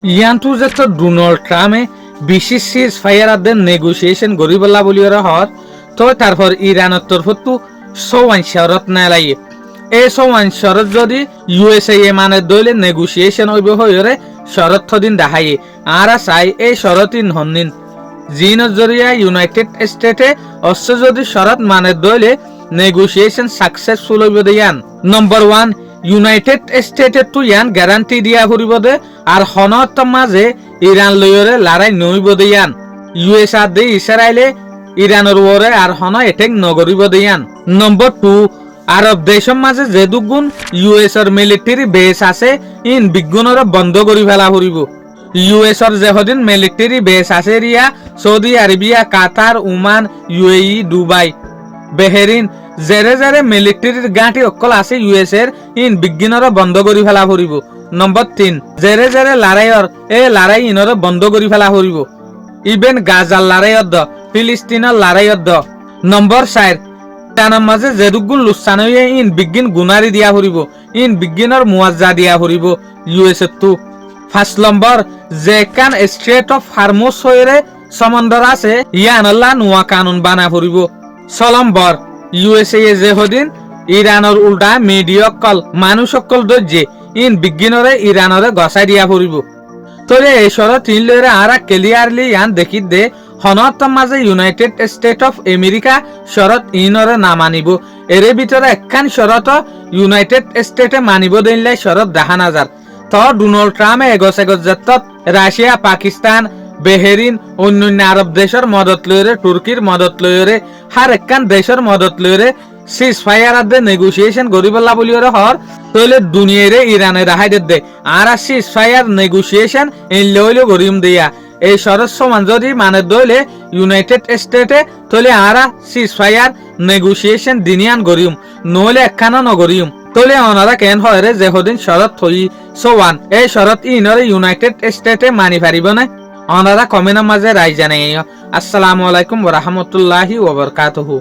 ইয়ানটো যে ডোনাল্ড ট্রাম্পে বিশেষ সিজ fire negotiation গরিবলা বলি হর তো তারপর ইরানের তরফতো সৌয়ান শরত নালাইয়ে এই সৌয়ান শরত যদি ইউএসএ মানে দইলে নেগোসিয়েশন হইব হইরে শরত থদিন দেখাইয়ে আর চাই এই শরতিন হন্নিন জিনের জরিয়া ইউনাইটেড স্টেটে অস্ত্র যদি শরত মানে দইলে নেগোসিয়েশন সাকসেসফুল হইব দিয়ান নম্বর 1 ইউনাইটেড স্টেটে তো ইয়ান গ্যারান্টি দিয়া ফুরিব দে আর হনত মাঝে ইরান লয়রে লড়াই নইব দিয়ান ইউএস আর দে ইসরায়েলে ইরানের ওরে আর হন এটেক নগরিব দিয়ান নম্বর 2 আরব দেশের মাঝে যে দুগুণ ইউএস এর মিলিটারি বেস আছে ইন বিজ্ঞানরে বন্ধ করি ফেলা ফুরিব ইউএস এর যেদিন মিলিটারি বেস আছে রিয়া Saudi Arabia Qatar Oman UAE Dubai Bahrain জেরে জেরে মিলিটারির গাঁটি অকল আছে ইউএস এর ইন বিজ্ঞানরে বন্ধ করি ফেলা ফুরিব নম্বর 3 জেরে জেরে লড়াইয়র এই লড়াই ইনরে বন্ধ করি ফেলা ফুরিব ইভেন গাজার লড়াইয়র দ ফিলিস্তিনের লড়াইয়র দ নম্বর 4 তানার মাঝে যেদুগুণ লুসান হইয়ে ইন বিজ্ঞান গুনারি দিয়া ফুরিব ইন বিজ্ঞানের মুয়াজ্জা দিয়া ফুরিব ইউএস এর তো 5 নম্বর যে কান স্ট্রেট অফ হরমুজ হইরে সমুদ্র আছে ইয়ানল্লা নোয়া কানুন বানা ফুরিব 6 নম্বর ইউএসএ যে হদিন ইরানের উল্টা মিডিয়কল মানুষকল দর্জে ইন বিজ্ঞানরে ইরানরে গসাই দিয়া ফুরিব তবে এই শরত তিন লইরে আর ক্লিয়ারলি ইয়ান দেখি দে হনত মাঝে ইউনাইটেড স্টেট অফ আমেরিকা শরত ইনরে না মানিব এর ভিতরে একখান শরত ইউনাইটেড স্টেটে মানিব দিনলে শরত দেখা নাযার তো ডোনাল্ড ট্রাম্পে এগস যাত্তত রাশিয়া পাকিস্তান বেহেরিন অন্যান্য আরব দেশের মদত লইরে তুর্কির মদত লইরে হার একখান দেশের মদত লইরে সিজ ফায়ার দে নেগোসিয়েশন গরিবল্লা বলিওরে হর তইলে দুনিয়ারে ইরানে রাহাই দে আর সিজ ফায়ার নেগোসিয়েশন ইন লইলে গরিম দিয়া এই শরৎ সমান যদি মানে দইলে ইউনাইটেড স্টেটে তইলে আর সিজ ফায়ার নেগোসিয়েশন দিনিয়ান গরিম নইলে একখানা নগরিম তইলে ওনারা কেন হয় রে যে হদিন শরৎ থই সোয়ান এই শরৎ ইনরে ইউনাইটেড স্টেটে মানি পারিব না ওনারা কমেন্টের মাঝে রায় জানাই। আসসালামু আলাইকুম ওয়া রাহমাতুল্লাহি ওয়া বারাকাতুহু।